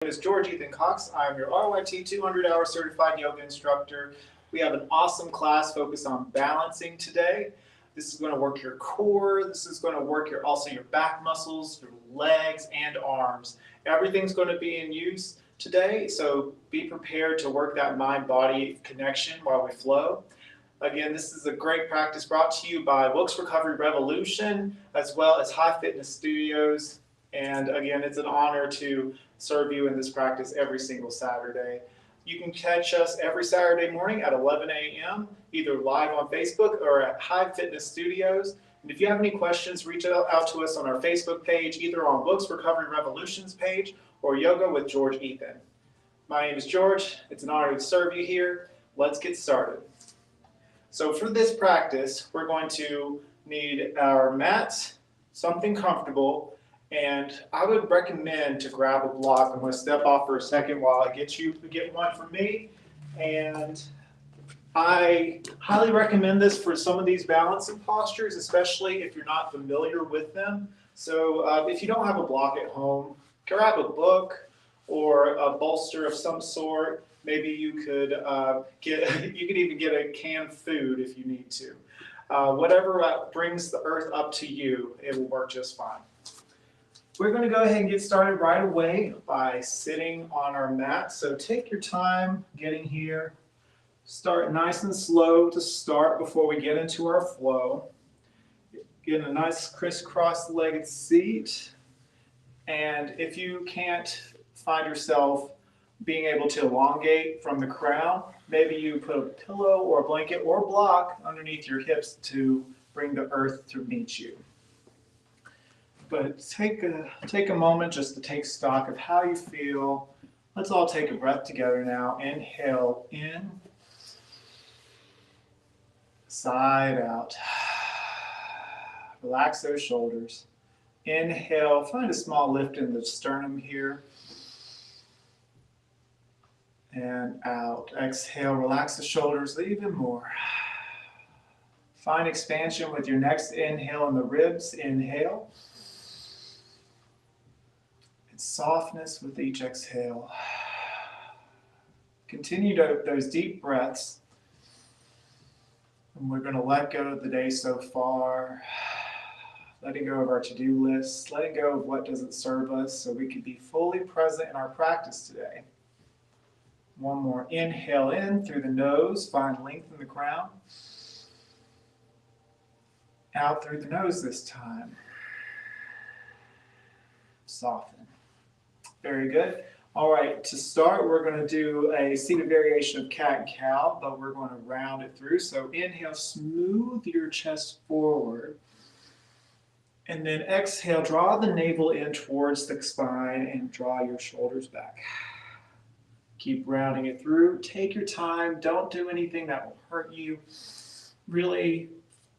My name is George Ethan Cox. I'm your RYT 200-hour certified yoga instructor. We have an awesome class focused on balancing today. This is going to work your core. This is going to work also your back muscles, your legs, and arms. Everything's going to be in use today, so be prepared to work that mind-body connection while we flow. Again, this is a great practice brought to you by Wilkes Recovery Revolution, as well as Hive Fitness Studios. And again, it's an honor to serve you in this practice every single Saturday. You can catch us every Saturday morning at 11 a.m., either live on Facebook or at Hive Fitness Studios. And if you have any questions, reach out to us on our Facebook page, either on Wilkes Recovery Revolution's page or Yoga with George Ethan. My name is George. It's an honor to serve you here. Let's get started. So for this practice, we're going to need our mats, something comfortable, and I would recommend to grab a block. I'm going to step off for a second while I get one for me. And I highly recommend this for some of these balancing postures, especially if you're not familiar with them. So if you don't have a block at home, grab a book or a bolster of some sort. Maybe you could even get a canned food if you need to. Whatever brings the earth up to you, it will work just fine. We're going to go ahead and get started right away by sitting on our mat. So take your time getting here. Start nice and slow to start before we get into our flow. Get a nice crisscross-legged seat. And if you can't find yourself being able to elongate from the crown, maybe you put a pillow or a blanket or a block underneath your hips to bring the earth to meet you. But take a moment just to take stock of how you feel. Let's all take a breath together now. Inhale in, side out. Relax those shoulders. Inhale, find a small lift in the sternum here. And out. Exhale, relax the shoulders even more. Find expansion with your next inhale in the ribs. Inhale. And softness with each exhale. Continue those deep breaths. And we're going to let go of the day so far. Letting go of our to-do lists. Letting go of what doesn't serve us so we can be fully present in our practice today. One more inhale in through the nose, find length in the crown. Out through the nose this time. Soften. Very good. All right, to start, we're going to do a seated variation of cat and cow, but we're going to round it through. So inhale, smooth your chest forward. And then exhale, draw the navel in towards the spine and draw your shoulders back. Keep rounding it through. Take your time. Don't do anything that will hurt you. Really,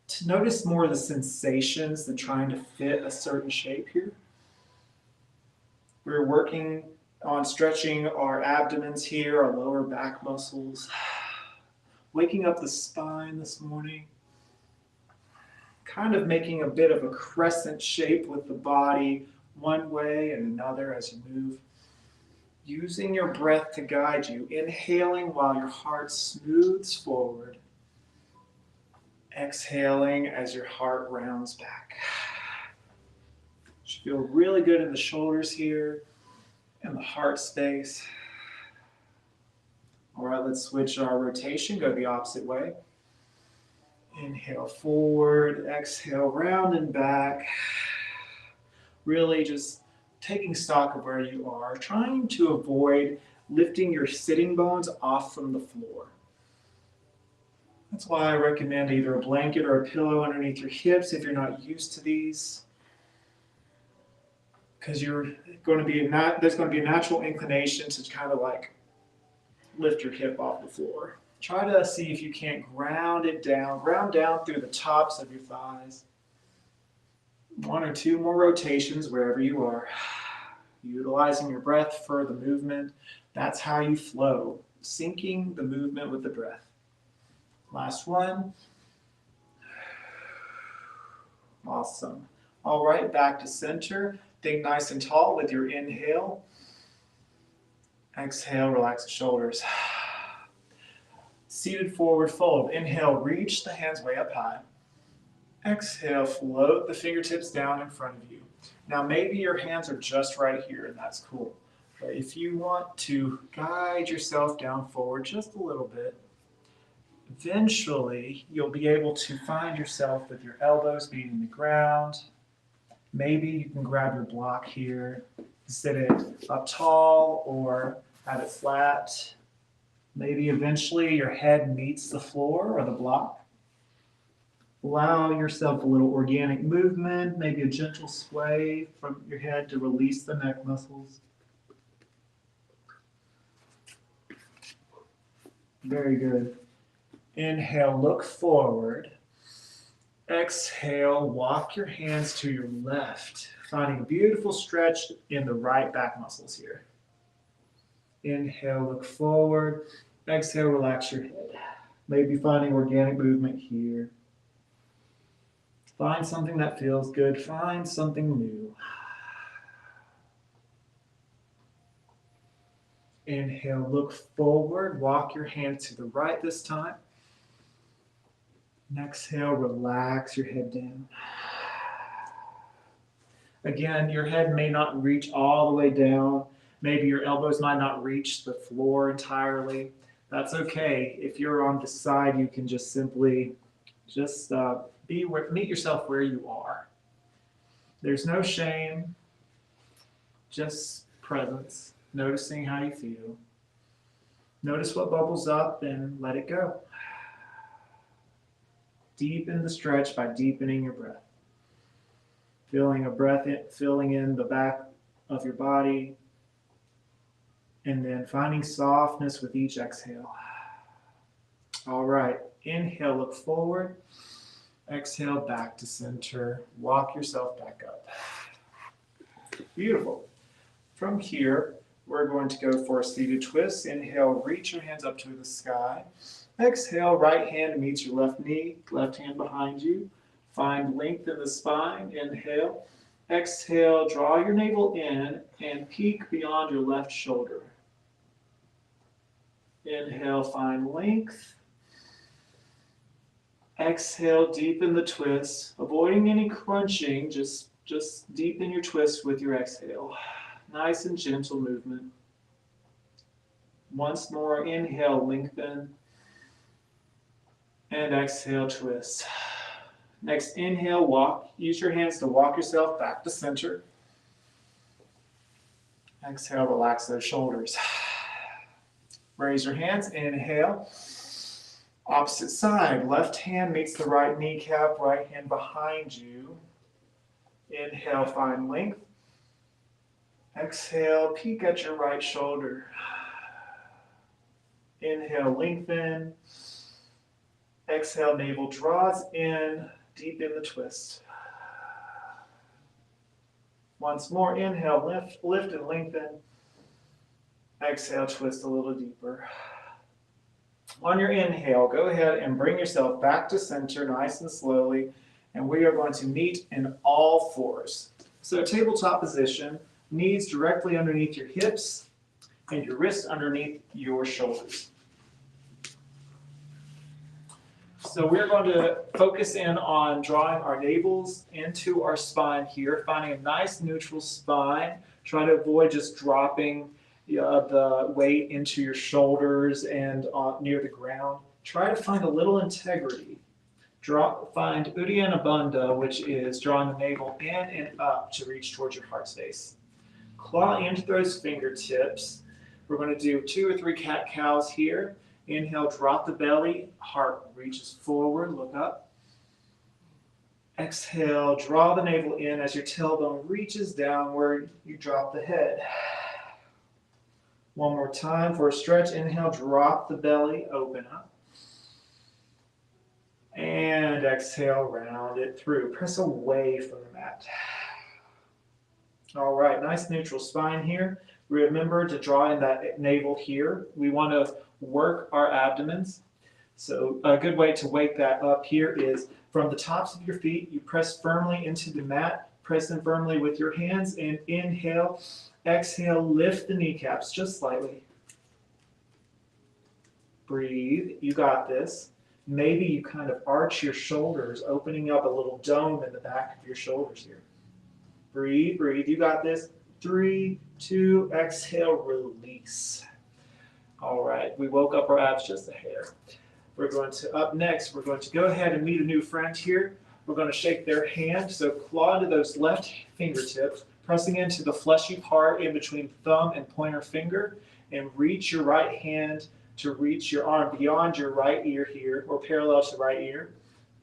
to notice more of the sensations than trying to fit a certain shape here. We're working on stretching our abdomens here, our lower back muscles. Waking up the spine this morning. Kind of making a bit of a crescent shape with the body one way and another as you move. Using your breath to guide you, inhaling while your heart smooths forward. Exhaling as your heart rounds back. Should feel really good in the shoulders here and the heart space. All right, let's switch our rotation, go the opposite way. Inhale forward, exhale round and back. Really just taking stock of where you are, trying to avoid lifting your sitting bones off from the floor. That's why I recommend either a blanket or a pillow underneath your hips if you're not used to these. Because there's going to be a natural inclination to kind of like lift your hip off the floor. Try to see if you can't ground down through the tops of your thighs. One or two more rotations wherever you are. Utilizing your breath for the movement. That's how you flow. Syncing the movement with the breath. Last one. Awesome. All right, back to center. Think nice and tall with your inhale. Exhale, relax the shoulders. Seated forward fold. Inhale, reach the hands way up high. Exhale, float the fingertips down in front of you. Now maybe your hands are just right here, and that's cool. But if you want to guide yourself down forward just a little bit, eventually you'll be able to find yourself with your elbows meeting the ground. Maybe you can grab your block here, sit it up tall or have it flat. Maybe eventually your head meets the floor or the block. Allow yourself a little organic movement, maybe a gentle sway from your head to release the neck muscles. Very good. Inhale, look forward. Exhale, walk your hands to your left, finding a beautiful stretch in the right back muscles here. Inhale, look forward. Exhale, relax your head. Maybe finding organic movement here. Find something that feels good. Find something new. Inhale, look forward. Walk your hands to the right this time. And exhale, relax your head down. Again, your head may not reach all the way down. Maybe your elbows might not reach the floor entirely. That's okay. If you're on the side, you can just simply meet yourself where you are. There's no shame, just presence, noticing how you feel. Notice what bubbles up and let it go. Deepen the stretch by deepening your breath. Feeling a breath filling in the back of your body, and then finding softness with each exhale. All right, inhale, look forward. Exhale, back to center. Walk yourself back up. Beautiful. From here, we're going to go for a seated twist. Inhale, reach your hands up to the sky. Exhale, right hand meets your left knee, left hand behind you. Find length in the spine. Inhale. Exhale, draw your navel in and peek beyond your left shoulder. Inhale, find length. Exhale, deepen the twist. Avoiding any crunching, just deepen your twist with your exhale. Nice and gentle movement. Once more, inhale, lengthen. And exhale, twist. Next, inhale, use your hands to walk yourself back to center. Exhale, relax those shoulders. Raise your hands, inhale. Opposite side, left hand meets the right kneecap, right hand behind you. Inhale, find length. Exhale, peek at your right shoulder. Inhale, lengthen. Exhale, navel draws in, deepen the twist. Once more, inhale, lift and lengthen. Exhale, twist a little deeper. On your inhale, go ahead and bring yourself back to center nice and slowly, and we are going to meet in all fours. So tabletop position, knees directly underneath your hips and your wrists underneath your shoulders. So we're going to focus in on drawing our navels into our spine here, finding a nice neutral spine. Try to avoid just dropping the weight into your shoulders and near the ground. Try to find a little integrity. Find Uddiyana Bandha, which is drawing the navel in and up to reach towards your heart space. Claw into those fingertips. We're going to do 2 or 3 cat-cows here. Inhale, drop the belly, heart reaches forward, look up. Exhale, draw the navel in as your tailbone reaches downward, you drop the head. One more time for a stretch. Inhale, drop the belly, open up. And exhale, round it through. Press away from the mat. All right, nice neutral spine here. Remember to draw in that navel here. We want to work our abdomens. So a good way to wake that up here is from the tops of your feet, you press firmly into the mat, Press in firmly with your hands and inhale. Exhale, lift the kneecaps just slightly. Breathe, you got this. Maybe you kind of arch your shoulders, opening up a little dome in the back of your shoulders here. Breathe, breathe, you got this. 3, 2, exhale, release. All right, we woke up our abs just a hair. Up next, we're going to go ahead and meet a new friend here. We're going to shake their hand, so claw to those left fingertips, pressing into the fleshy part in between thumb and pointer finger, and reach your right hand to reach your arm beyond your right ear here, or parallel to the right ear.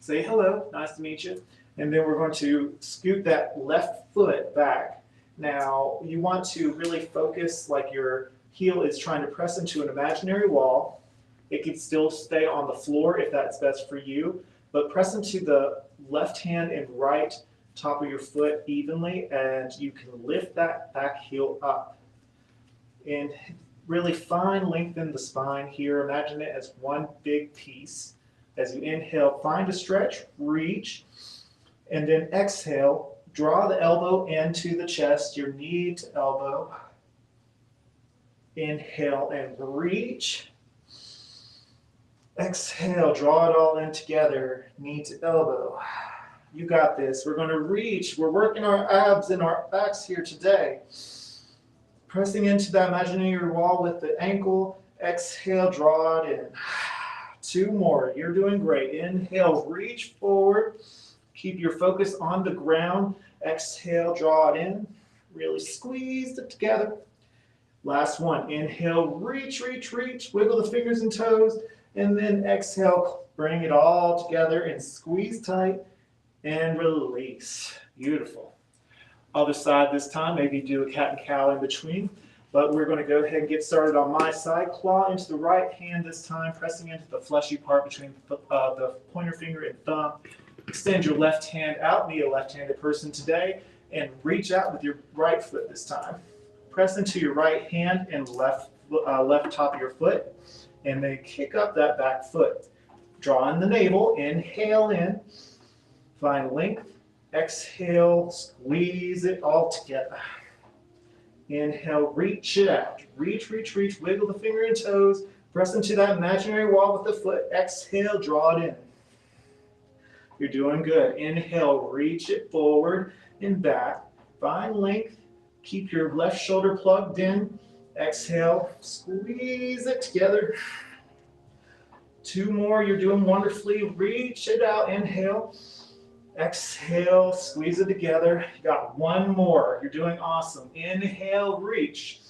Say hello, nice to meet you. And then we're going to scoot that left foot back. Now, you want to really focus like your heel is trying to press into an imaginary wall. It can still stay on the floor if that's best for you, but press into the left hand and right top of your foot evenly, and you can lift that back heel up. And really fine lengthen the spine here. Imagine it as one big piece. As you inhale, find a stretch, reach, and then exhale, draw the elbow into the chest, your knee to elbow. Inhale and reach. Exhale, draw it all in together, knee to elbow. You got this. We're going to reach. We're working our abs and our backs here today. Pressing into that imaginary wall with the ankle. Exhale, draw it in. 2 more. You're doing great. Inhale, reach forward. Keep your focus on the ground. Exhale, draw it in. Really squeeze it together. Last one. Inhale, reach, reach, reach. Wiggle the fingers and toes. And then exhale, bring it all together and squeeze tight and release. Beautiful. Other side this time, maybe do a cat and cow in between. But we're going to go ahead and get started on my side. Claw into the right hand this time, pressing into the fleshy part between the pointer finger and thumb. Extend your left hand out, be a left-handed person today, and reach out with your right foot this time. Press into your right hand and left top of your foot, and then kick up that back foot. Draw in the navel, inhale in, find length, exhale, squeeze it all together. Inhale, reach it out. Reach, reach, reach, wiggle the finger and toes, press into that imaginary wall with the foot. Exhale, draw it in. You're doing good. Inhale, reach it forward and back. Find length. Keep your left shoulder plugged in. Exhale, squeeze it together. 2 more, you're doing wonderfully. Reach it out, inhale. Exhale, squeeze it together. You got 1 more, you're doing awesome. Inhale, reach.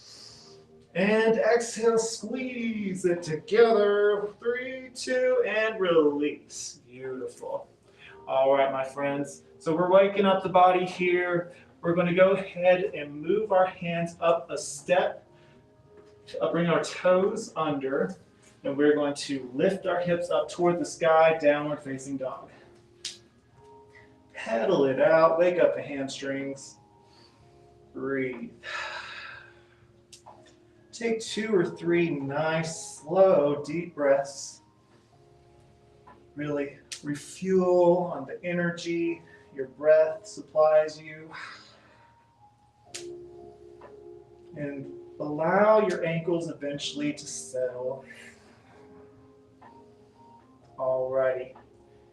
And exhale, squeeze it together. 3, 2, and release. Beautiful. All right, my friends. So we're waking up the body here. We're going to go ahead and move our hands up a step. Bring our toes under. And we're going to lift our hips up toward the sky, downward facing dog. Pedal it out. Wake up the hamstrings. Breathe. Take 2 or 3 nice, slow, deep breaths. Really refuel on the energy your breath supplies you. And allow your ankles eventually to settle. Alrighty.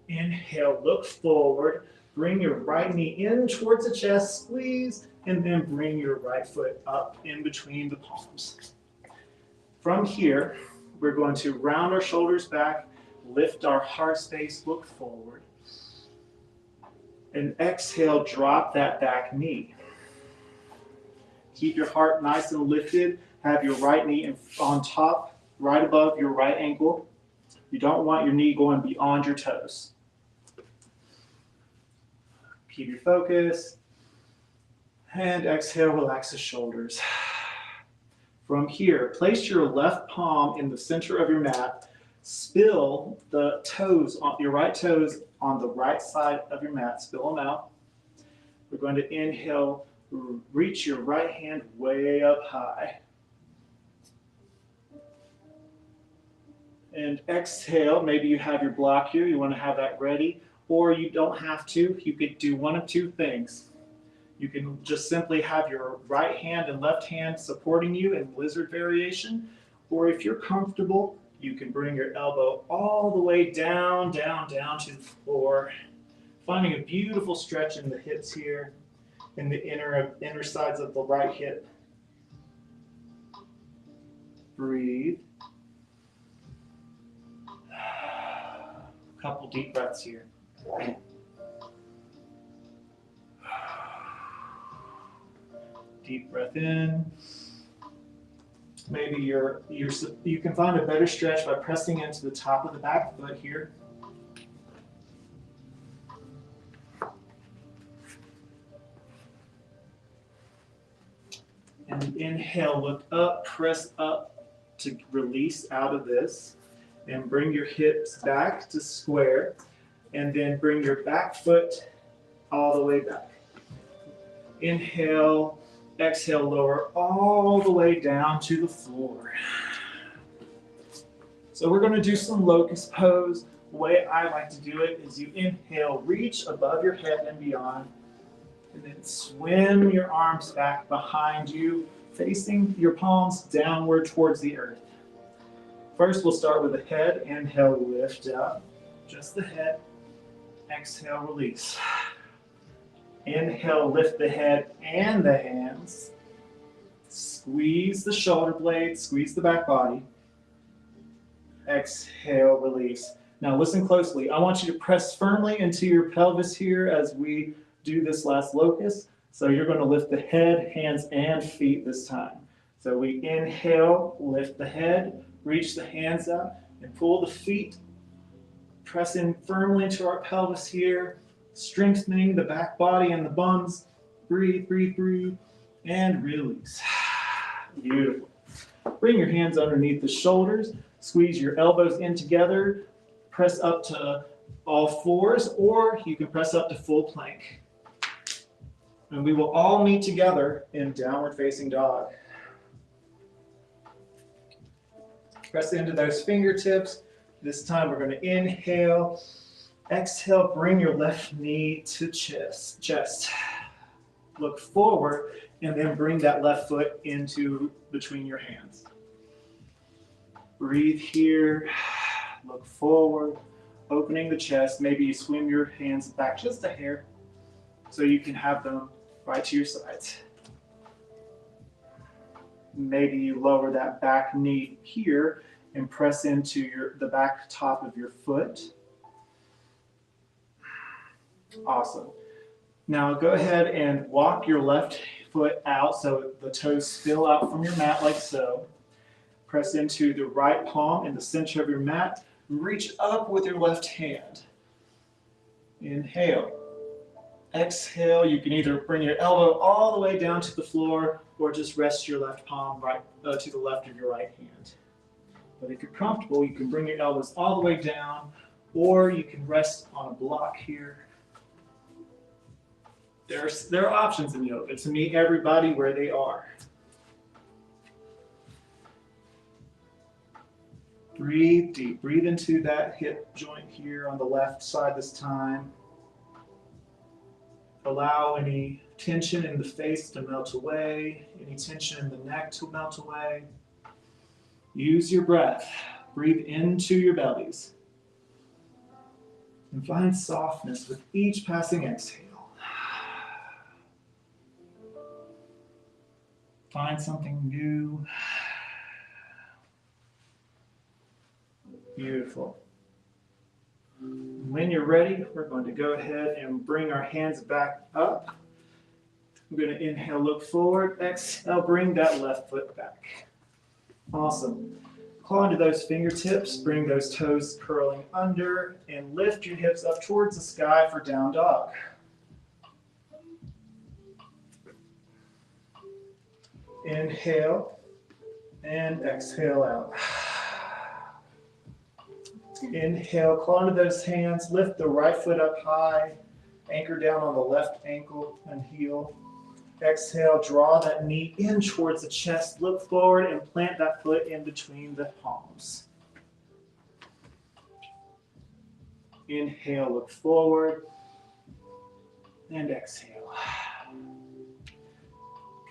Inhale, look forward. Bring your right knee in towards the chest, squeeze, and then bring your right foot up in between the palms. From here, we're going to round our shoulders back, lift our heart space, look forward. And exhale, drop that back knee. Keep your heart nice and lifted. Have your right knee on top, right above your right ankle. You don't want your knee going beyond your toes. Keep your focus. And exhale, relax the shoulders. From here, place your left palm in the center of your mat. Spill the toes, your right toes on the right side of your mat. Spill them out. We're going to inhale, reach your right hand way up high. And exhale, maybe you have your block here. You want to have that ready, or you don't have to. You could do one of 2 things. You can just simply have your right hand and left hand supporting you in lizard variation, or if you're comfortable, you can bring your elbow all the way down, down, down to the floor, finding a beautiful stretch in the hips here, in the inner sides of the right hip. Breathe. A couple deep breaths here. Deep breath in. Maybe you can find a better stretch by pressing into the top of the back foot here. And inhale, look up, press up to release out of this. And bring your hips back to square. And then bring your back foot all the way back. Inhale, exhale, lower all the way down to the floor. So we're going to do some locust pose. The way I like to do it is you inhale, reach above your head and beyond, and then swim your arms back behind you, facing your palms downward towards the earth. First, we'll start with the head. Inhale, lift up, just the head. Exhale, release. Inhale, lift the head and the hands. Squeeze the shoulder blades, squeeze the back body. Exhale, release. Now listen closely. I want you to press firmly into your pelvis here as we do this last locust. So you're going to lift the head, hands, and feet this time. So we inhale, lift the head, reach the hands up, and pull the feet. Press in firmly into our pelvis here, strengthening the back body and the buns. Breathe, breathe, breathe, and release. Beautiful. Bring your hands underneath the shoulders. Squeeze your elbows in together. Press up to all fours, or you can press up to full plank. And we will all meet together in downward facing dog. Press into those fingertips. This time we're going to inhale. Exhale, bring your left knee to chest. Look forward, and then bring that left foot into between your hands. Breathe here. Look forward, opening the chest. Maybe you swim your hands back just a hair so you can have them right to your sides. Maybe you lower that back knee here and press into the back top of your foot. Awesome. Now go ahead and walk your left foot out so the toes spill out from your mat like so. Press into the right palm in the center of your mat. Reach up with your left hand. Inhale. Exhale. You can either bring your elbow all the way down to the floor or just rest your left palm to the left of your right hand. But if you're comfortable, you can bring your elbows all the way down, or you can rest on a block here. There are options in yoga to meet everybody where they are. Breathe deep. Breathe into that hip joint here on the left side this time. Allow any tension in the face to melt away, any tension in the neck to melt away. Use your breath. Breathe into your bellies. And find softness with each passing exhale. Find something new. Beautiful. When you're ready, we're going to go ahead and bring our hands back up. We're going to inhale, look forward. Exhale, bring that left foot back. Awesome. Claw into those fingertips, bring those toes curling under, and lift your hips up towards the sky for down dog. Inhale and exhale out. Inhale, claw into those hands, lift the right foot up high, anchor down on the left ankle and heel. Exhale, draw that knee in towards the chest, look forward and plant that foot in between the palms. Inhale, look forward, and exhale.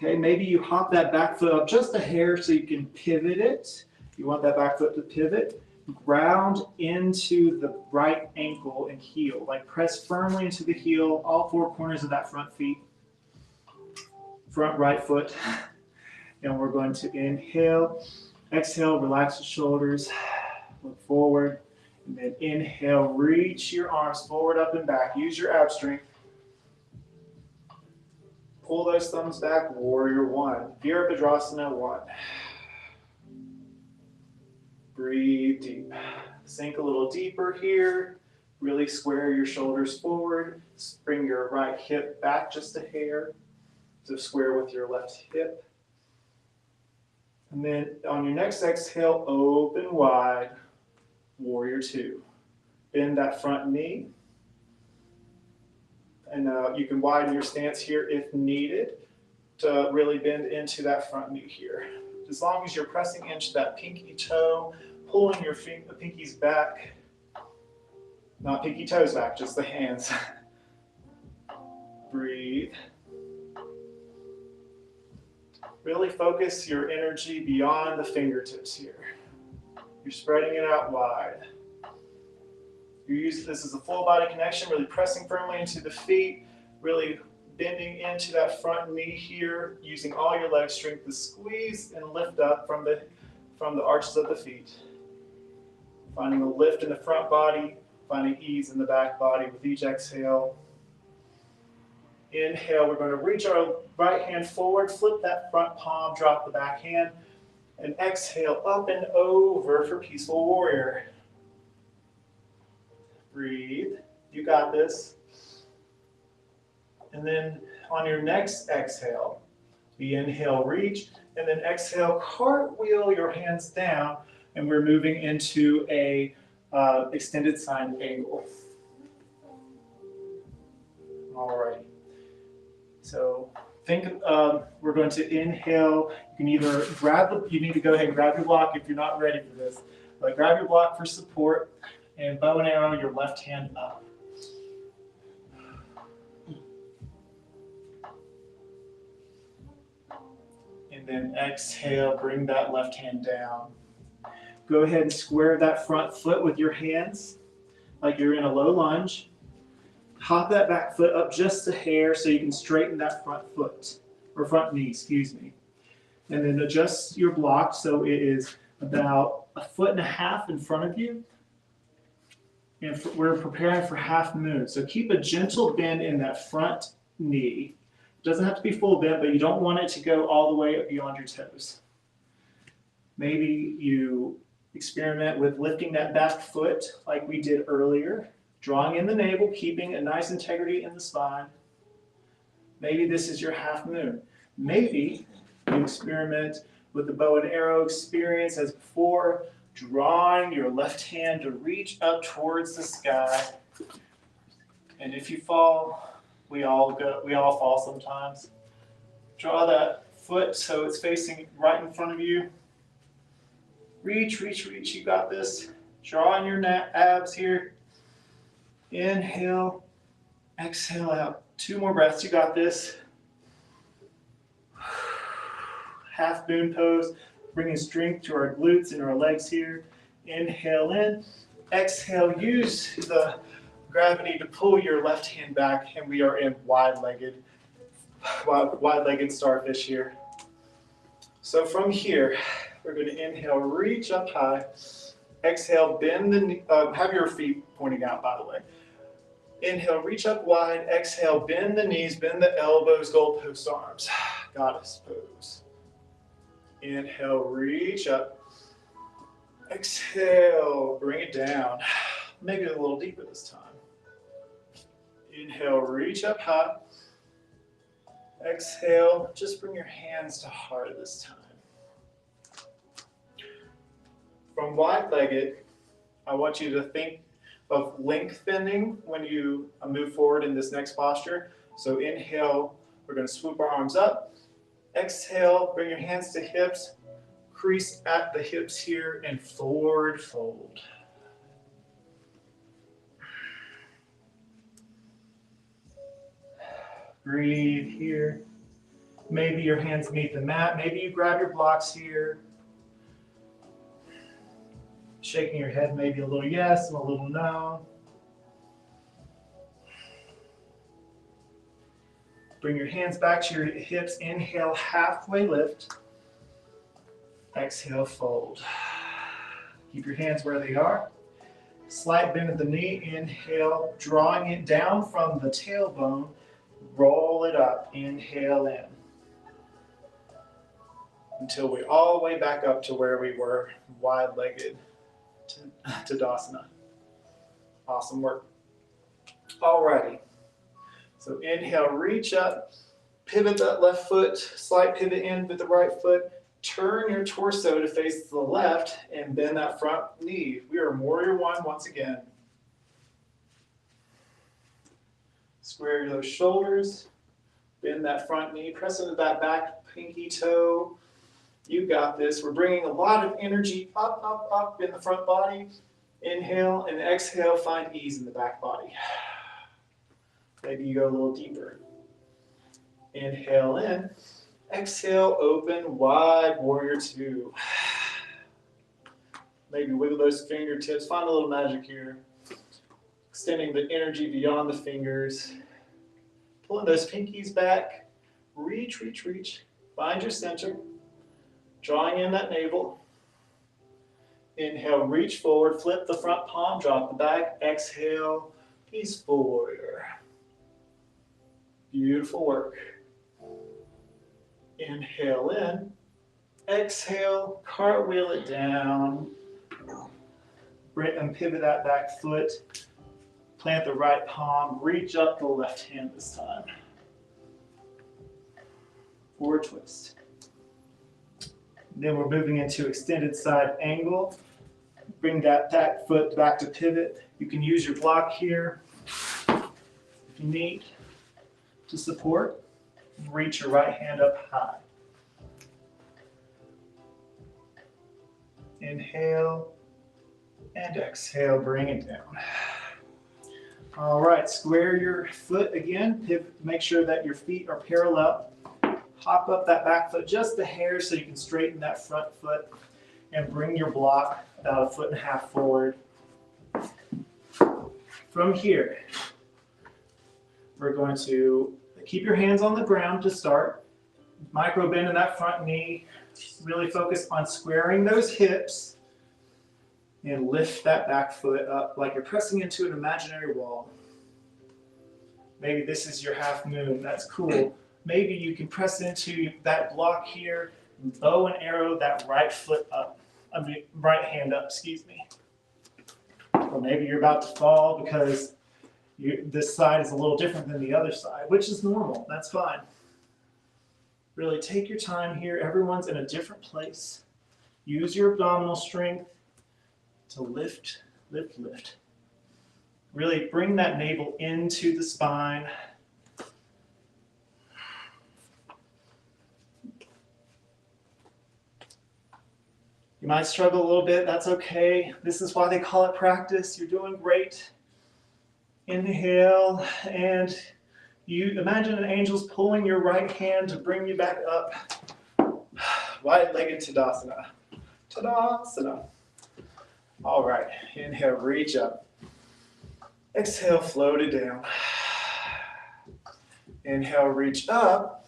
Okay, maybe you hop that back foot up just a hair so you can pivot it. You want that back foot to pivot. Ground into the right ankle and heel. Like press firmly into the heel, all four corners of that front feet. Front right foot. And we're going to inhale, exhale, relax the shoulders, look forward. And then inhale, reach your arms forward, up and back. Use your ab strength. Pull those thumbs back, warrior one. Virabhadrasana one. Breathe deep. Sink a little deeper here. Really square your shoulders forward. Bring your right hip back just a hair to square with your left hip. And then on your next exhale, open wide, warrior two. Bend that front knee. And you can widen your stance here if needed to really bend into that front knee here. As long as you're pressing into that pinky toe, pulling your pinkies back, not pinky toes back, just the hands. Breathe. Really focus your energy beyond the fingertips here. You're spreading it out wide. You're using this as a full body connection, really pressing firmly into the feet, really bending into that front knee here, using all your leg strength to squeeze and lift up from the arches of the feet. Finding a lift in the front body, finding ease in the back body with each exhale. Inhale, we're going to reach our right hand forward, flip that front palm, drop the back hand, and exhale up and over for peaceful warrior. Breathe. You got this. And then on your next exhale, we inhale, reach, and then exhale, cartwheel your hands down, and we're moving into a extended sine angle. All right. So think we're going to inhale. You can either you need to go ahead and grab your block if you're not ready for this. But grab your block for support and bow and arrow your left hand up. And then exhale, bring that left hand down. Go ahead and square that front foot with your hands like you're in a low lunge. Hop that back foot up just a hair so you can straighten that front foot, or front knee, excuse me. And then adjust your block so it is about 1.5 feet in front of you. And we're preparing for half moon. So keep a gentle bend in that front knee. It doesn't have to be full bend, but you don't want it to go all the way beyond your toes. Maybe you experiment with lifting that back foot like we did earlier. Drawing in the navel, keeping a nice integrity in the spine. Maybe this is your half moon. Maybe you experiment with the bow and arrow experience as before, drawing your left hand to reach up towards the sky. And if you fall, we all fall sometimes. Draw that foot so it's facing right in front of you. Reach, reach, reach. You got this. Draw in your abs here. Inhale, exhale out. 2 more breaths, you got this. Half moon pose, bringing strength to our glutes and our legs here. Inhale in, exhale, use the gravity to pull your left hand back, and we are in wide-legged starfish here. So from here, we're going to inhale, reach up high. Exhale, bend the knee, have your feet pointing out, by the way. Inhale, reach up wide. Exhale, bend the knees, bend the elbows, goalpost arms. Goddess pose. Inhale, reach up. Exhale, bring it down. Maybe a little deeper this time. Inhale, reach up high. Exhale, just bring your hands to heart this time. From wide-legged, I want you to think of lengthening when you move forward in this next posture. So inhale, we're going to swoop our arms up. Exhale, bring your hands to hips, crease at the hips here, and forward fold. Breathe here. Maybe your hands meet the mat. Maybe you grab your blocks here. Shaking your head, maybe a little yes and a little no. Bring your hands back to your hips. Inhale, halfway lift. Exhale, fold. Keep your hands where they are. Slight bend at the knee. Inhale, drawing it down from the tailbone. Roll it up. Inhale in. Until we all the way back up to where we were, wide-legged to Tadasana. Awesome work. Alrighty. So inhale, reach up, pivot that left foot, slight pivot in with the right foot, turn your torso to face the left and bend that front knee. We are in Warrior One once again. Square those shoulders, bend that front knee, press into that back pinky toe. You got this. We're bringing a lot of energy up, up, up in the front body. Inhale and exhale, find ease in the back body. Maybe you go a little deeper. Inhale in. Exhale, open, wide, Warrior Two. Maybe wiggle those fingertips. Find a little magic here. Extending the energy beyond the fingers. Pulling those pinkies back. Reach, reach, reach. Find your center. Drawing in that navel. Inhale, reach forward. Flip the front palm, drop the back. Exhale, peaceful warrior. Beautiful work. Inhale in. Exhale, cartwheel it down. And pivot that back foot. Plant the right palm. Reach up the left hand this time. Forward twist. Then we're moving into extended side angle. Bring that back foot back to pivot. You can use your block here if you need to support. Reach your right hand up high. Inhale and exhale, bring it down. All right, square your foot again. Make sure that your feet are parallel. Hop up that back foot just a hair so you can straighten that front foot and bring your block about 1.5 feet forward. From here, we're going to keep your hands on the ground to start. Micro bend in that front knee. Really focus on squaring those hips and lift that back foot up like you're pressing into an imaginary wall. Maybe this is your half moon. That's cool. Maybe you can press into that block here, bow and arrow that right foot up. Right hand up, excuse me. Or maybe you're about to fall because this side is a little different than the other side, which is normal. That's fine. Really take your time here. Everyone's in a different place. Use your abdominal strength to lift, lift, lift. Really bring that navel into the spine. You might struggle a little bit, that's okay. This is why they call it practice. You're doing great. Inhale, and you imagine an angel's pulling your right hand to bring you back up. Wide-legged Tadasana. Tadasana. All right, inhale, reach up. Exhale, float it down. Inhale, reach up.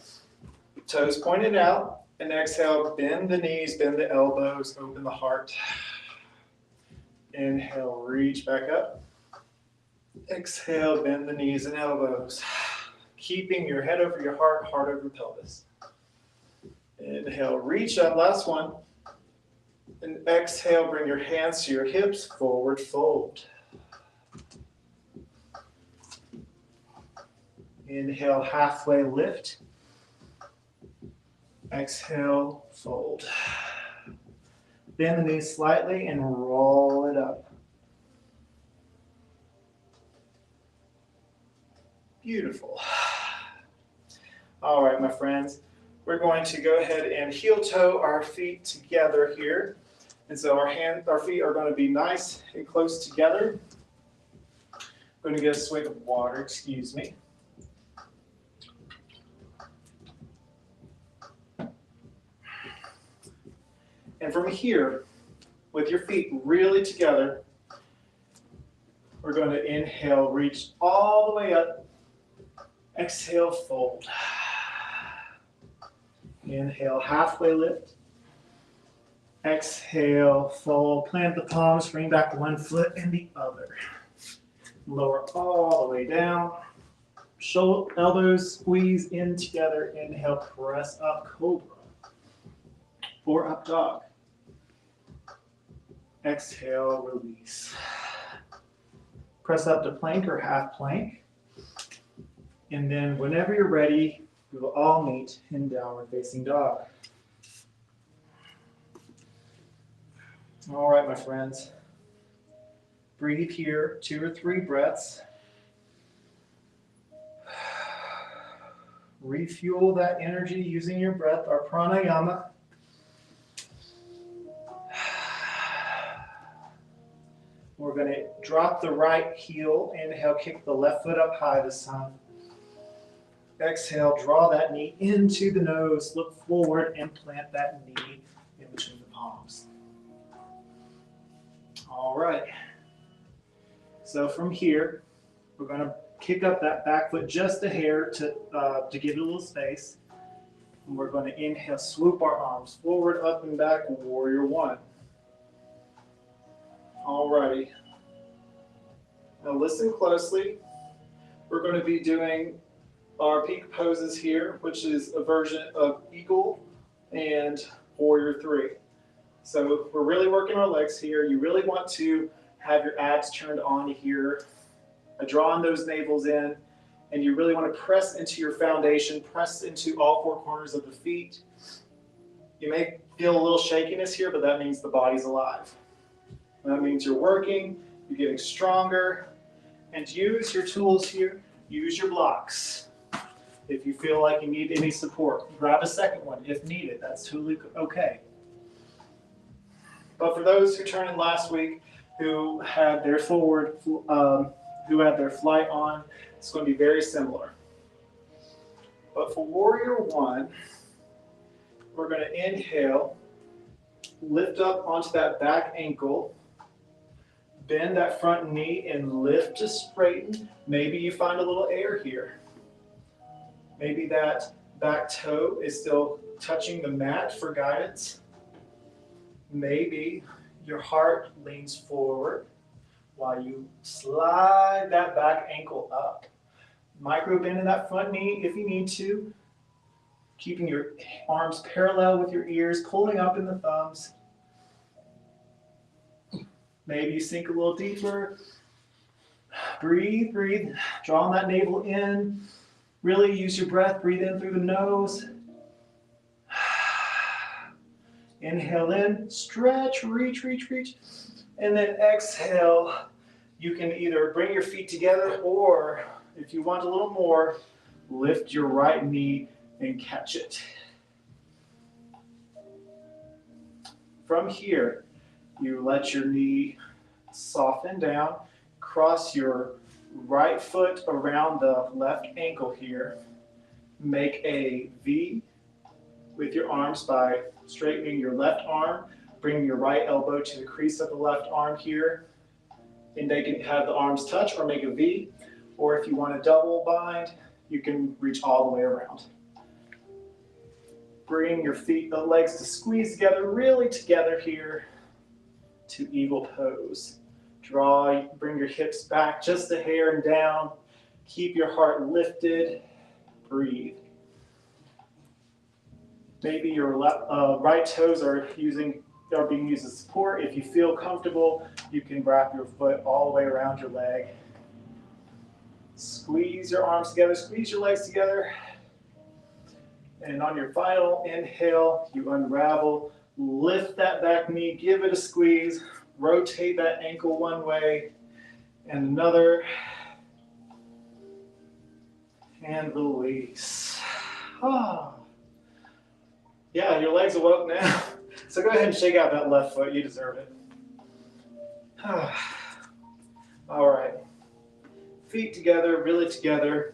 Toes pointed out. And exhale, bend the knees, bend the elbows, open the heart. Inhale, reach back up. Exhale, bend the knees and elbows. Keeping your head over your heart, heart over pelvis. Inhale, reach up, last one. And exhale, bring your hands to your hips, forward fold. Inhale, halfway lift. Exhale, fold. Bend the knees slightly and roll it up. Beautiful. All right, my friends, we're going to go ahead and heel toe our feet together here. And so our feet are going to be nice and close together. I'm going to get a swig of water, excuse me. And from here, with your feet really together, we're going to inhale, reach all the way up. Exhale, fold. Inhale, halfway lift. Exhale, fold. Plant the palms, bring back one foot and the other. Lower all the way down. Shoulder, elbows squeeze in together. Inhale, press up, cobra. Or up dog. Exhale, release. Press up to plank or half plank. And then whenever you're ready, we will all meet in downward facing dog. All right, my friends. Breathe here, 2 or 3 breaths. Refuel that energy using your breath, our pranayama. We're going to drop the right heel. Inhale, kick the left foot up high this time. Exhale, draw that knee into the nose. Look forward and plant that knee in between the palms. All right. So from here, we're going to kick up that back foot just a hair to give it a little space. And we're going to inhale, swoop our arms forward, up and back, warrior one. All righty. Now listen closely. We're going to be doing our peak poses here, which is a version of eagle and warrior three. So we're really working our legs here. You really want to have your abs turned on here, drawing those navels in, and you really want to press into your foundation, press into all 4 corners of the feet. You may feel a little shakiness here, but that means the body's alive. That means you're working, you're getting stronger, and use your tools here, use your blocks. If you feel like you need any support, grab a second one if needed. That's totally okay. But for those who turned in last week, who had their flight on, it's going to be very similar. But for warrior one, we're going to inhale, lift up onto that back ankle, bend that front knee and lift to straighten. Maybe you find a little air here. Maybe that back toe is still touching the mat for guidance. Maybe your heart leans forward while you slide that back ankle up. Micro bend in that front knee if you need to. Keeping your arms parallel with your ears, pulling up in the thumbs. Maybe you sink a little deeper. Breathe, breathe. Drawing that navel in. Really use your breath. Breathe in through the nose. Inhale in, stretch, reach, reach, reach. And then exhale. You can either bring your feet together or, if you want a little more, lift your right knee and catch it. From here, you let your knee soften down, cross your right foot around the left ankle here. Make a V with your arms by straightening your left arm, bringing your right elbow to the crease of the left arm here. And they can have the arms touch or make a V. Or if you want a double bind, you can reach all the way around. Bring your feet, the legs to squeeze together, really together here to eagle pose. Draw, bring your hips back just a hair and down. Keep your heart lifted. Breathe. Maybe your right toes are being used as support. If you feel comfortable, you can wrap your foot all the way around your leg. Squeeze your arms together, squeeze your legs together. And on your final inhale, you unravel, lift that back knee, give it a squeeze, rotate that ankle one way and another, and release. Yeah, your legs awoke now. So go ahead and shake out that left foot. You deserve it. All right. Feet together, really together.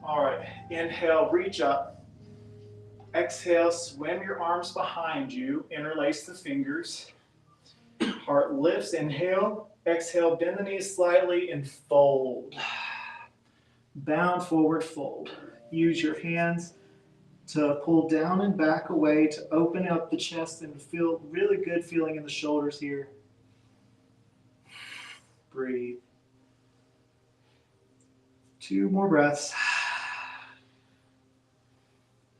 All right. Inhale, reach up. Exhale, swim your arms behind you, interlace the fingers. Heart lifts, inhale. Exhale, bend the knees slightly and fold. Bound forward, fold. Use your hands to pull down and back away to open up the chest and feel really good feeling in the shoulders here. Breathe. 2 more breaths.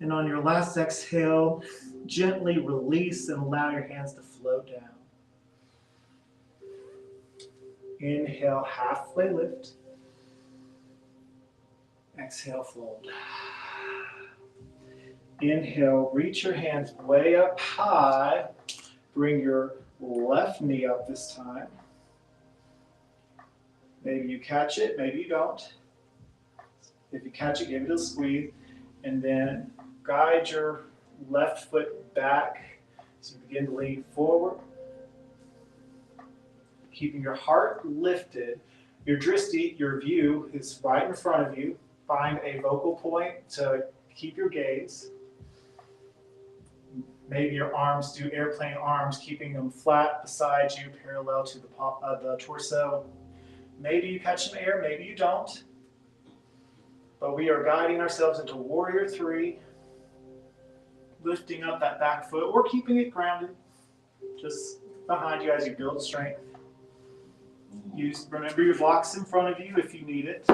And on your last exhale, gently release and allow your hands to float down. Inhale, halfway lift. Exhale, fold. Inhale, reach your hands way up high. Bring your left knee up this time. Maybe you catch it, maybe you don't. If you catch it, give it a squeeze. And then guide your left foot back as you begin to lean forward. Keeping your heart lifted. Your drishti, your view, is right in front of you. Find a focal point to keep your gaze. Maybe your arms do airplane arms, keeping them flat beside you, parallel to the torso. Maybe you catch some air, maybe you don't. But we are guiding ourselves into Warrior 3, lifting up that back foot or keeping it grounded just behind you as you build strength. Remember your blocks in front of you if you need it.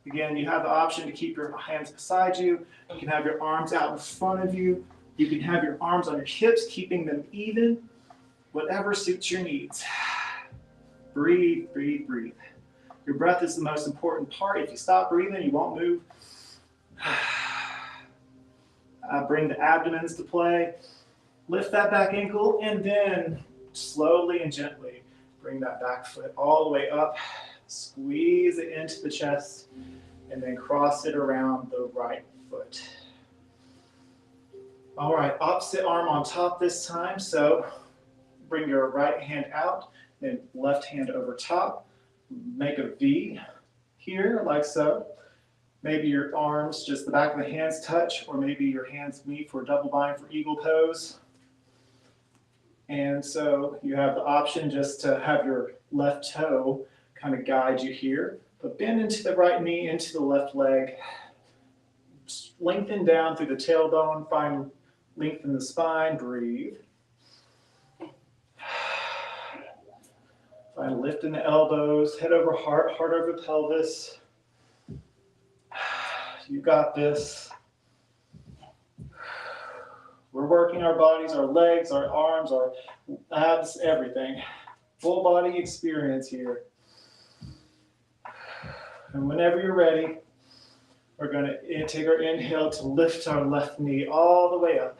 Again, you have the option to keep your hands beside you. You can have your arms out in front of you. You can have your arms on your hips, keeping them even. Whatever suits your needs. Breathe, breathe, breathe. Your breath is the most important part. If you stop breathing, you won't move. Bring the abdomens to play. Lift that back ankle, and then slowly and gently bring that back foot all the way up. Squeeze it into the chest, and then cross it around the right foot. All right, opposite arm on top this time. So bring your right hand out, then left hand over top. Make a V here, like so. Maybe your arms, just the back of the hands touch, or maybe your hands meet for a double bind for eagle pose. And so you have the option just to have your left toe kind of guide you here. But bend into the right knee, into the left leg. Lengthen down through the tailbone. Find length in the spine. Breathe. Find a lift in the elbows. Head over heart, heart over pelvis. You got this. We're working our bodies, our legs, our arms, our abs, everything. Full body experience here. And whenever you're ready, we're going to take our inhale to lift our left knee all the way up.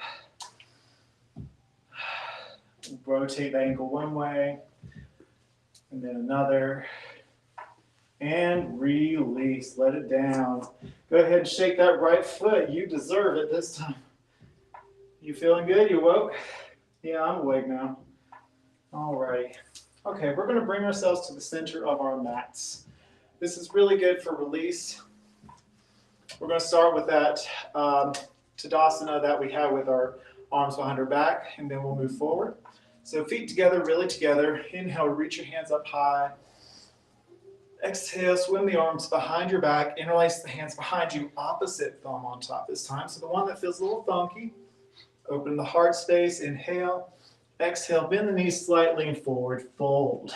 Rotate the ankle one way, and then another. And release. Let it down. Go ahead and shake that right foot. You deserve it this time. You feeling good? You woke? Yeah, I'm awake now. All right. Okay, we're going to bring ourselves to the center of our mats. This is really good for release. We're going to start with that Tadasana that we have with our arms behind our back, and then we'll move forward. So feet together, really together. Inhale, reach your hands up high. Exhale, swim the arms behind your back. Interlace the hands behind you, opposite thumb on top this time. So the one that feels a little funky. Open the heart space, inhale. Exhale, bend the knees slightly and forward, fold.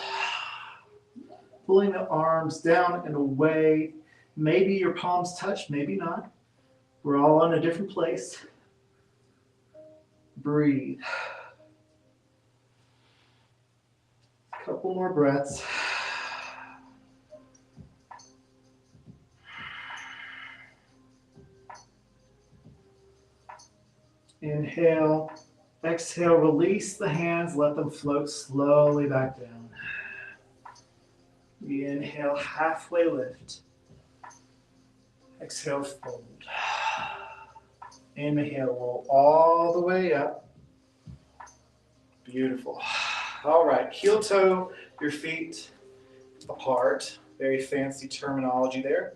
Pulling the arms down and away. Maybe your palms touch, maybe not. We're all in a different place. Breathe. A couple more breaths. Inhale, exhale, release the hands, let them float slowly back down. Inhale, halfway lift. Exhale, fold. Inhale, roll all the way up. Beautiful. All right, heel toe your feet apart. Very fancy terminology there.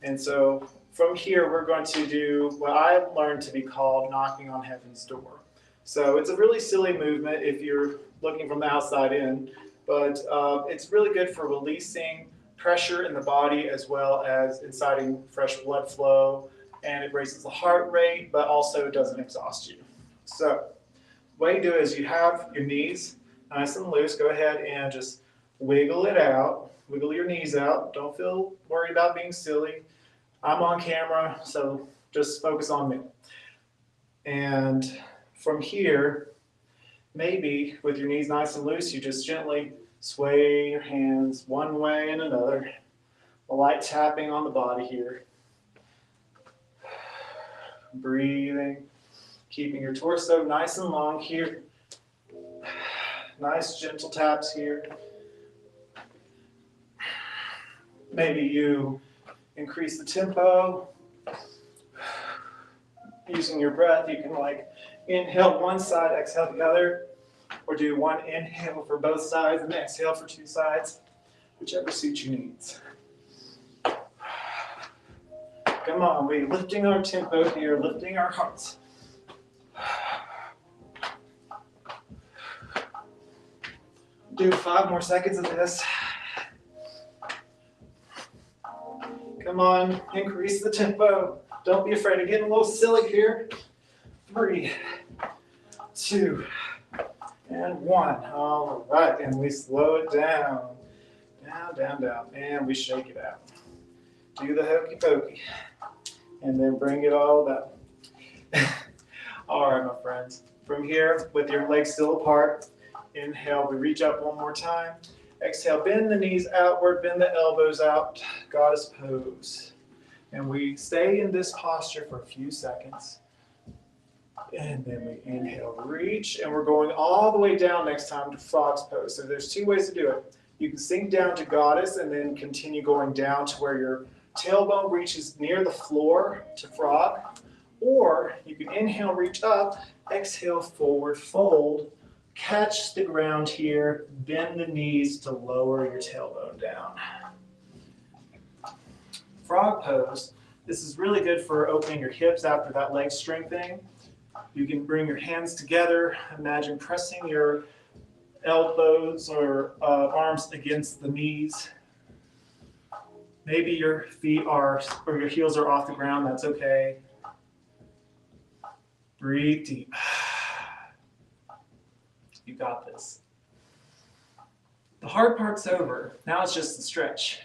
And so From here, we're going to do what I learned to be called knocking on heaven's door. So it's a really silly movement if you're looking from the outside in, but it's really good for releasing pressure in the body as well as inciting fresh blood flow, and it raises the heart rate, but also doesn't exhaust you. So what you do is you have your knees nice and loose. Go ahead and just wiggle it out. Wiggle your knees out. Don't feel worried about being silly. I'm on camera, so just focus on me. And from here, maybe with your knees nice and loose, you just gently sway your hands one way and another. A light tapping on the body here. Breathing, keeping your torso nice and long here. Nice gentle taps here. Maybe you increase the tempo. Using your breath, you can like inhale one side, exhale the other, or do one inhale for both sides and exhale for two sides, whichever suits your needs. Come on, we're lifting our tempo here, lifting our hearts. Do 5 more seconds of this. Come on, increase the tempo. Don't be afraid of getting a little silly here. 3, 2, and 1. All right, and we slow it down. Down, down, down, and we shake it out. Do the hokey pokey, and then bring it all down. All right, my friends. From here, with your legs still apart, inhale, we reach up one more time. Exhale, bend the knees outward, bend the elbows out, goddess pose. And we stay in this posture for a few seconds. And then we inhale, reach, and we're going all the way down next time to frog's pose. So there's 2 ways to do it. You can sink down to goddess and then continue going down to where your tailbone reaches near the floor to frog. Or you can inhale, reach up, exhale, forward fold, catch the ground here, bend the knees to lower your tailbone down. Frog pose. This is really good for opening your hips after that leg strengthening. You can bring your hands together. Imagine pressing your elbows or arms against the knees. Maybe your feet are, or your heels are off the ground. That's okay. Breathe deep. You got this. The hard part's over. Now it's just the stretch.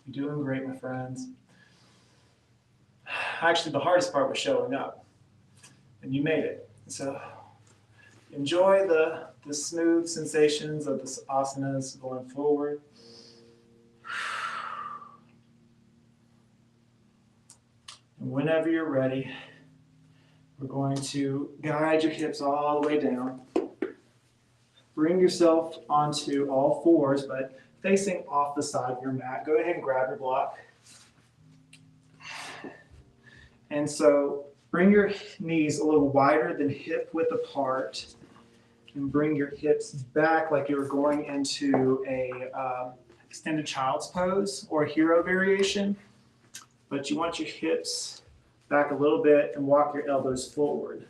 You're doing great, my friends. Actually, the hardest part was showing up, and you made it. So enjoy the smooth sensations of the asanas going forward. And whenever you're ready, we're going to guide your hips all the way down. Bring yourself onto all fours, but facing off the side of your mat. Go ahead and grab your block. And so bring your knees a little wider than hip width apart, and bring your hips back like you're going into a extended child's pose or a hero variation. But you want your hips back a little bit and walk your elbows forward.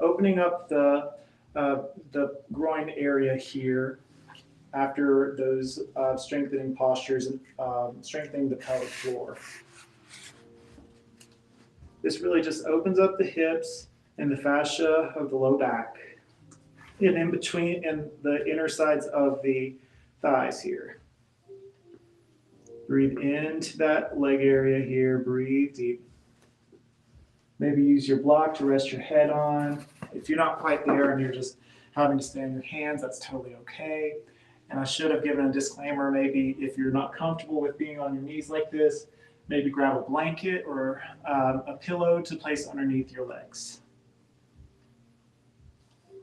Opening up the groin area here after those strengthening postures and strengthening the pelvic floor. This really just opens up the hips and the fascia of the low back and in between and the inner sides of the thighs here. Breathe into that leg area here. Breathe deep. Maybe use your block to rest your head on. If you're not quite there and you're just having to stay on your hands, that's totally okay. And I should have given a disclaimer, maybe if you're not comfortable with being on your knees like this, maybe grab a blanket or a pillow to place underneath your legs.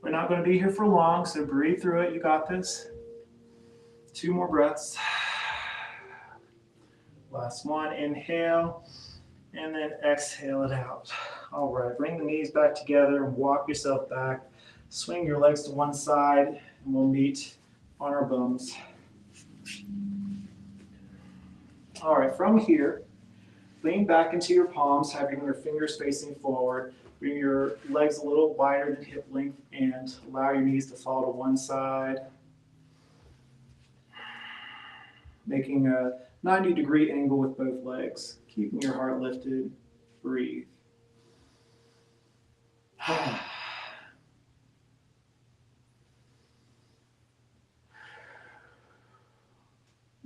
We're not going to be here for long, so breathe through it. You got this. 2 more breaths. Last one, inhale, and then exhale it out. All right, bring the knees back together and walk yourself back. Swing your legs to one side, and we'll meet on our bums. All right, from here, lean back into your palms, having your fingers facing forward. Bring your legs a little wider than hip length and allow your knees to fall to one side, making a 90-degree angle with both legs, keeping your heart lifted. Breathe.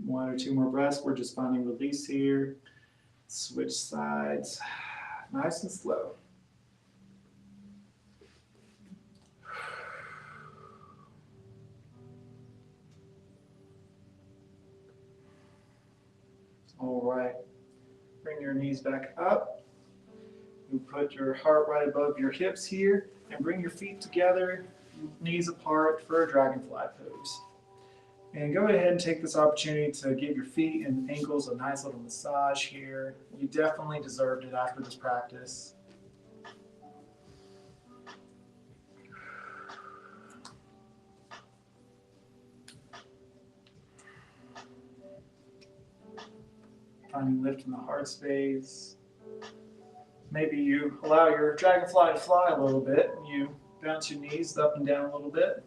One or two more breaths. We're just finding release here. Switch sides, nice and slow. All right, bring your knees back up. You put your heart right above your hips here and bring your feet together, knees apart for a dragonfly pose. And go ahead and take this opportunity to give your feet and ankles a nice little massage here. You definitely deserved it after this practice. Finding lift in the heart space. Maybe you allow your dragonfly to fly a little bit. You bounce your knees up and down a little bit.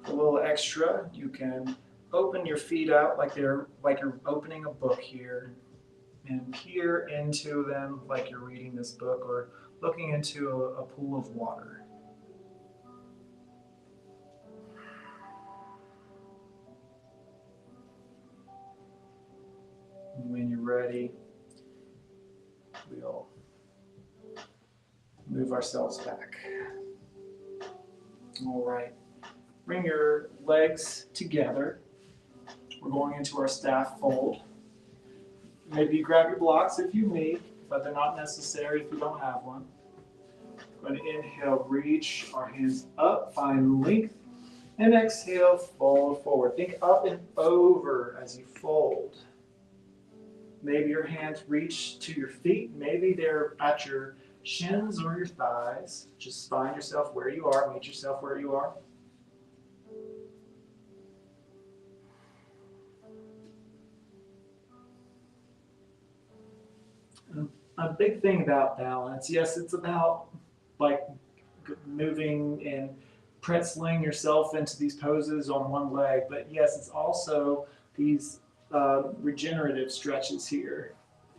A little extra, you can open your feet out like you're opening a book here and peer into them like you're reading this book or looking into a pool of water. And when you're ready, we'll move ourselves back. All right. Bring your legs together. We're going into our staff fold. Maybe you grab your blocks if you need, but they're not necessary if you don't have one. We're going to inhale, reach our hands up, find length, and exhale, fold forward. Think up and over as you fold. Maybe your hands reach to your feet. Maybe they're at your shins or your thighs. Just find yourself where you are. Meet yourself where you are. A big thing about balance, yes, it's about like moving and pretzeling yourself into these poses on one leg, but yes, it's also these regenerative stretches here.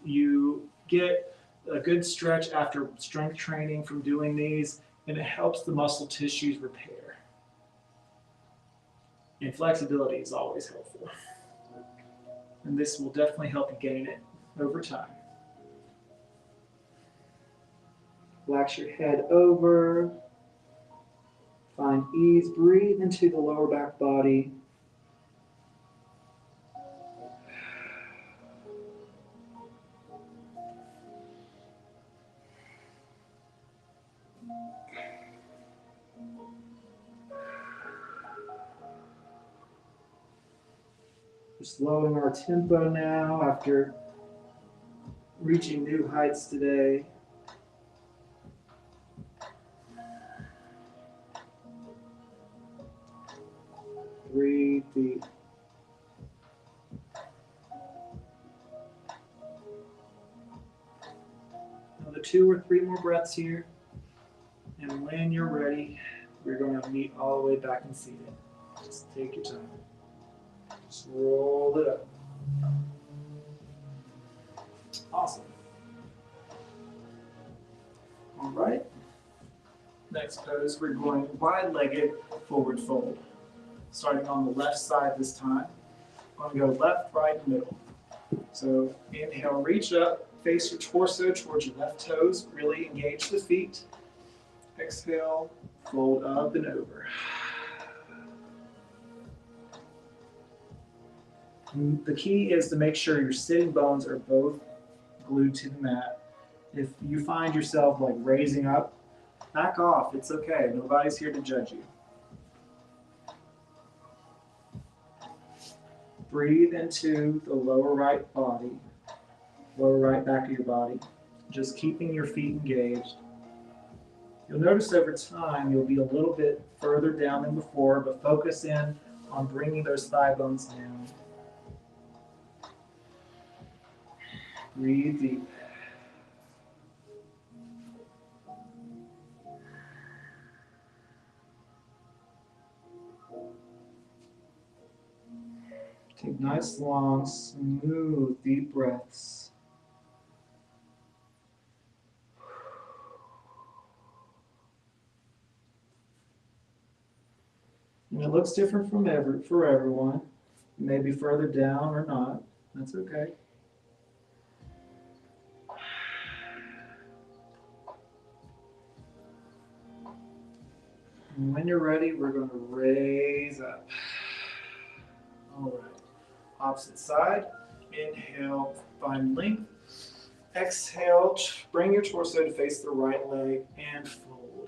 You get a good stretch after strength training from doing these, and it helps the muscle tissues repair. And flexibility is always helpful. And this will definitely help you gain it over time. Relax your head over. Find ease. Breathe into the lower back body. We're slowing our tempo now after reaching new heights today. Breathe deep. Another 2 or 3 more breaths here. And when you're ready, we're going to meet all the way back and seated. Just take your time. Just roll it up. Awesome. All right. Next pose, we're going wide-legged forward fold. Starting on the left side this time. I'm going to go left, right, middle. So inhale, reach up, face your torso towards your left toes, really engage the feet. Exhale, fold up and over. And the key is to make sure your sitting bones are both glued to the mat. If you find yourself like raising up, back off. It's okay. Nobody's here to judge you. Breathe into the lower right body, lower right back of your body, just keeping your feet engaged. You'll notice over time you'll be a little bit further down than before, but focus in on bringing those thigh bones down. Breathe deep. Take nice, long, smooth, deep breaths. And it looks different for everyone. Maybe further down or not. That's okay. And when you're ready, we're going to raise up. All right. Opposite side. Inhale, find length. Exhale, bring your torso to face the right leg and fold.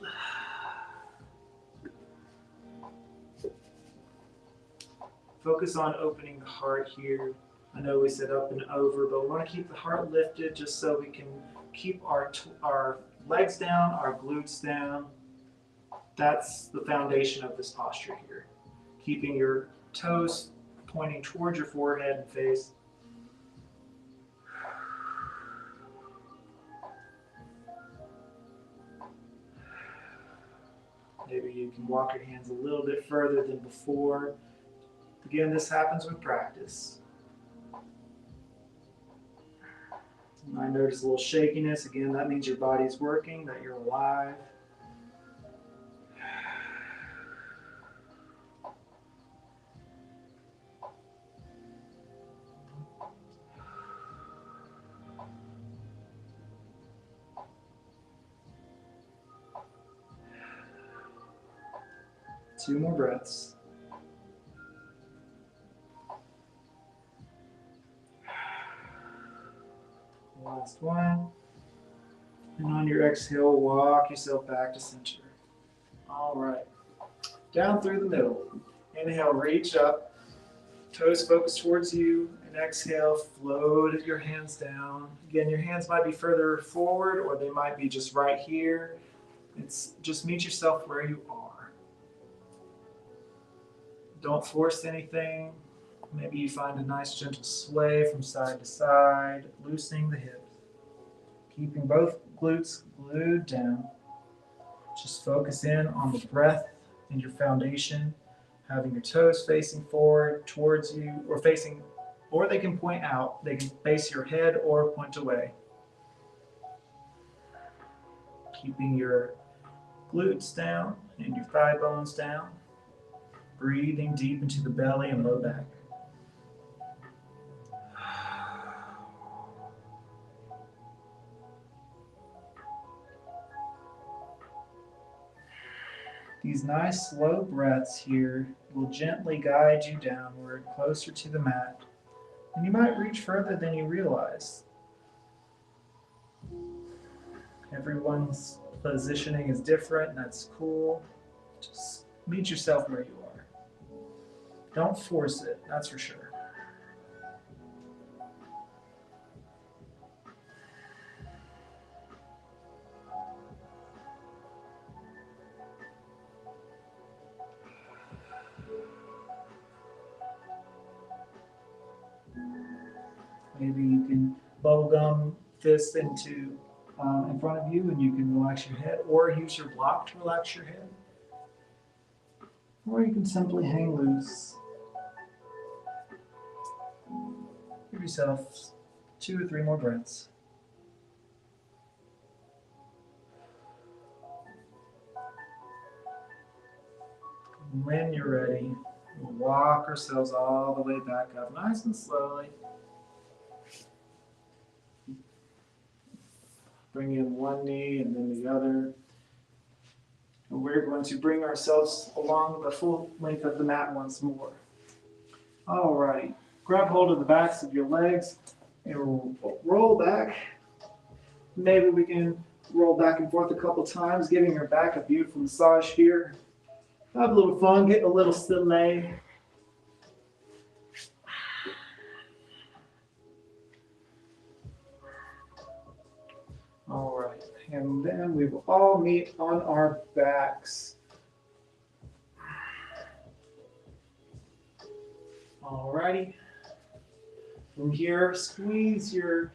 Focus on opening the heart here. I know we said up and over, but we want to keep the heart lifted just so we can keep our legs down, our glutes down. That's the foundation of this posture here. Keeping your toes pointing towards your forehead and face. Maybe you can walk your hands a little bit further than before. Again, this happens with practice. You might notice a little shakiness. Again, that means your body's working, that you're alive. Two more breaths. Last one. And on your exhale, walk yourself back to center. All right. Down through the middle. Inhale, reach up. Toes focus towards you. And exhale, float your hands down. Again, your hands might be further forward or they might be just right here. It's just meet yourself where you are. Don't force anything. Maybe you find a nice gentle sway from side to side, loosening the hips. Keeping both glutes glued down. Just focus in on the breath and your foundation. Having your toes facing forward towards you or facing, or they can point out. They can face your head or point away. Keeping your glutes down and your thigh bones down. Breathing deep into the belly and low back. These nice slow breaths here will gently guide you downward, closer to the mat. And you might reach further than you realize. Everyone's positioning is different, and that's cool. Just meet yourself where you are. Don't force it, that's for sure. Maybe you can bubblegum fist into in front of you and you can relax your head, or use your block to relax your head. Or you can simply hang loose. Give yourself 2 or 3 more breaths. When you're ready, we'll walk ourselves all the way back up, nice and slowly. Bring in one knee and then the other. And we're going to bring ourselves along the full length of the mat once more. All right. Grab hold of the backs of your legs and roll back. Maybe we can roll back and forth a couple times, giving your back a beautiful massage here. Have a little fun, get a little soleil. All right, And then we will all meet on our backs. Alrighty. From here, squeeze your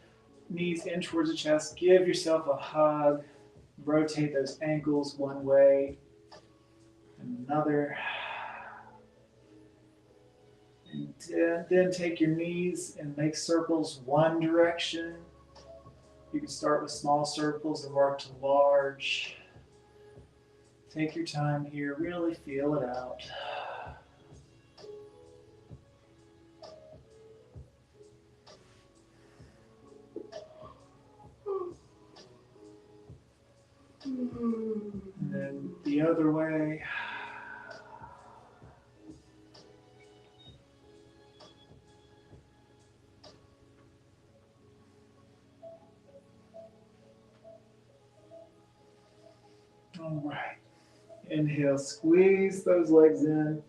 knees in towards the chest. Give yourself a hug. Rotate those ankles one way and another. And then take your knees and make circles one direction. You can start with small circles and work to large. Take your time here. Really feel it out. And then the other way. All right. Inhale, squeeze those legs in.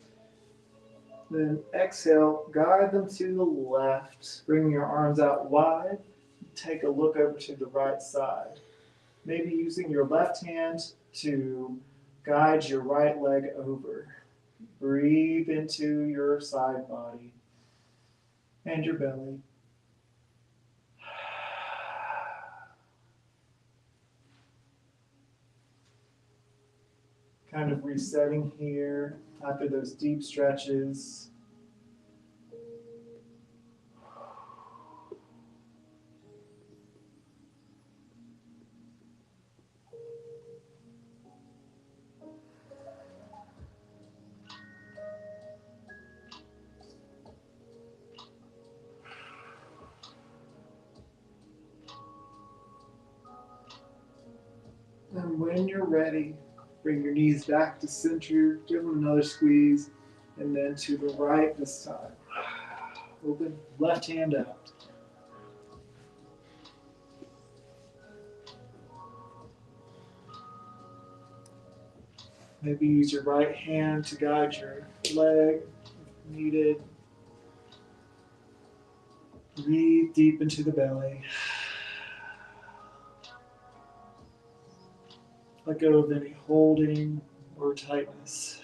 Then exhale, guide them to the left. Bring your arms out wide. Take a look over to the right side. Maybe using your left hand to guide your right leg over. Breathe into your side body and your belly. Kind of resetting here after those deep stretches. And when you're ready, bring your knees back to center, give them another squeeze, and then to the right this time. Open left hand out. Maybe use your right hand to guide your leg if needed. Breathe deep into the belly. Let go of any holding or tightness.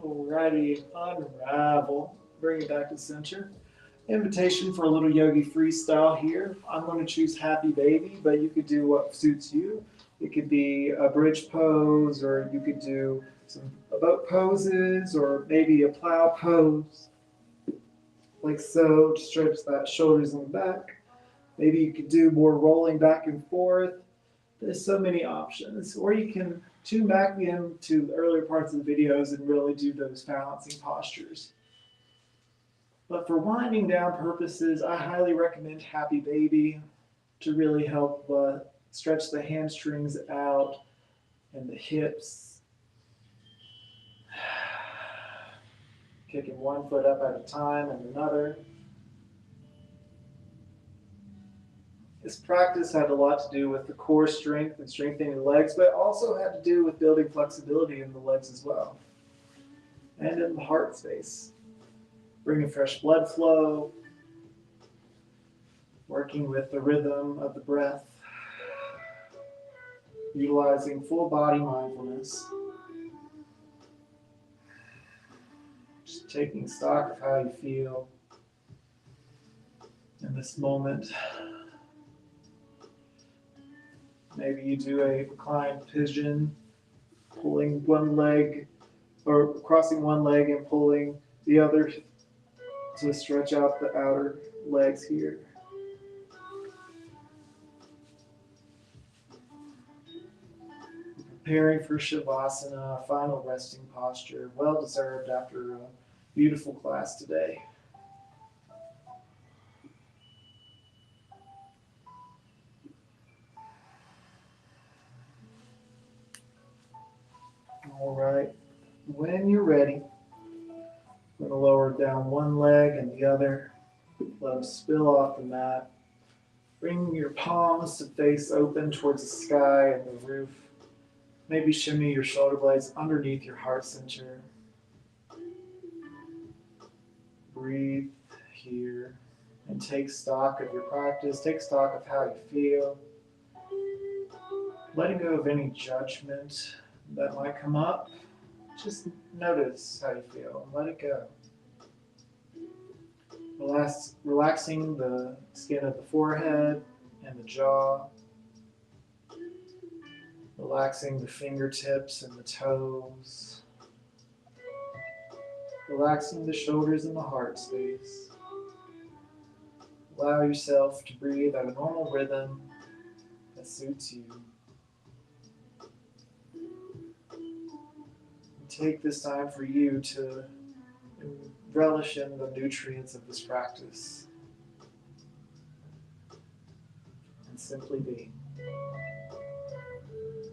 Alrighty, unravel. Bring it back to center. Invitation for a little yogi freestyle here. I'm going to choose Happy Baby, but you could do what suits you. It could be a bridge pose, or you could do some boat poses, or maybe a plow pose. Like so, to stretch that shoulders and back. Maybe you could do more rolling back and forth. There's so many options. Or you can tune back into the earlier parts of the videos and really do those balancing postures. But for winding down purposes, I highly recommend Happy Baby to really help stretch the hamstrings out and the hips. Kicking one foot up at a time and another. This practice had a lot to do with the core strength and strengthening the legs, but also had to do with building flexibility in the legs as well, and in the heart space. Bringing fresh blood flow, working with the rhythm of the breath, utilizing full body mindfulness, just taking stock of how you feel in this moment. Maybe you do a reclined pigeon, pulling one leg, or crossing one leg and pulling the other to stretch out the outer legs here. preparing for Shavasana, final resting posture, well deserved after a beautiful class today. All right, when you're ready, I'm going to lower down one leg and the other, let them spill off the mat. Bring your palms to face open towards the sky and the roof. Maybe shimmy your shoulder blades underneath your heart center. Breathe here and take stock of your practice. Take stock of how you feel. Letting go of any judgment that might come up. Just notice how you feel and let it go. Relaxing the skin of the forehead and the jaw. Relaxing the fingertips and the toes. Relaxing the shoulders and the heart space. Allow yourself to breathe at a normal rhythm that suits you. And take this time for you to relish in the nutrients of this practice and simply be.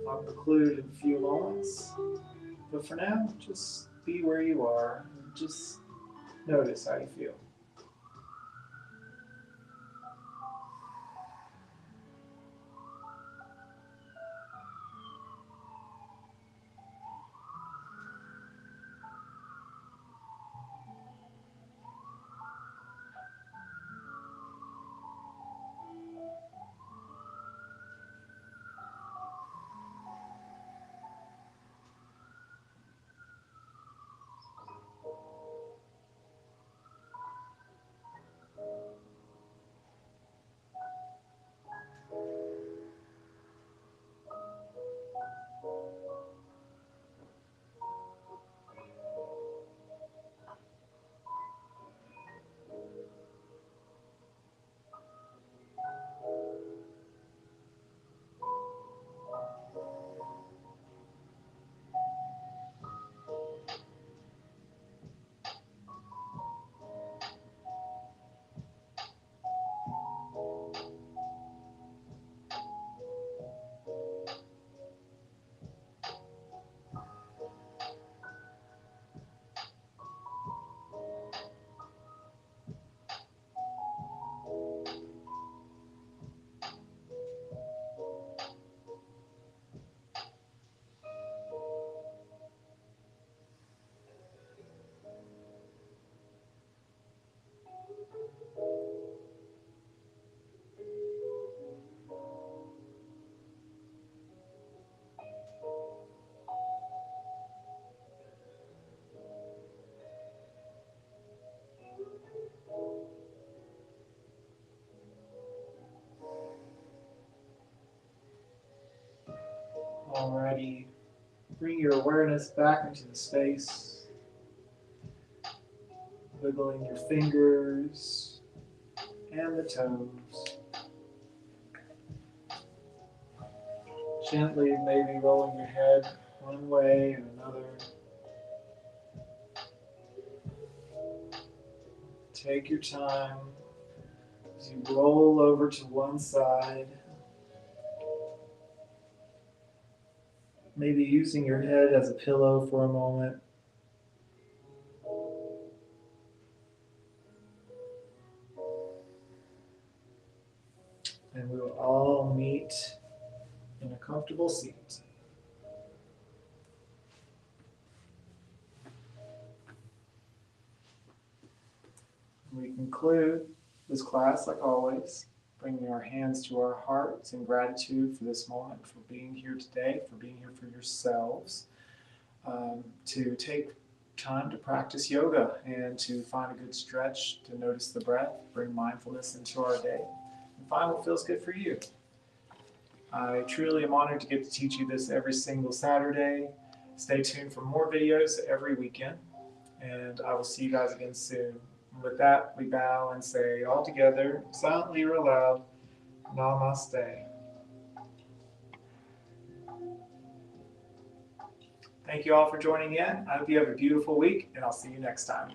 I'll conclude in a few moments, but for now, just be where you are and just notice how you feel. Alrighty, bring your awareness back into the space, wiggling your fingers and the toes. Gently, maybe rolling your head one way and another. Take your time as you roll over to one side. Maybe using your head as a pillow for a moment. And we will all meet in a comfortable seat. We conclude this class, like always, bringing our hands to our hearts in gratitude for this moment, for being here today, for being here for yourselves, to take time to practice yoga and to find a good stretch, to notice the breath, bring mindfulness into our day, and find what feels good for you. I truly am honored to get to teach you this every single Saturday. Stay tuned for more videos every weekend, and I will see you guys again soon. With that, we bow and say all together, silently or aloud, Namaste. Thank you all for joining in. I hope you have a beautiful week, and I'll see you next time.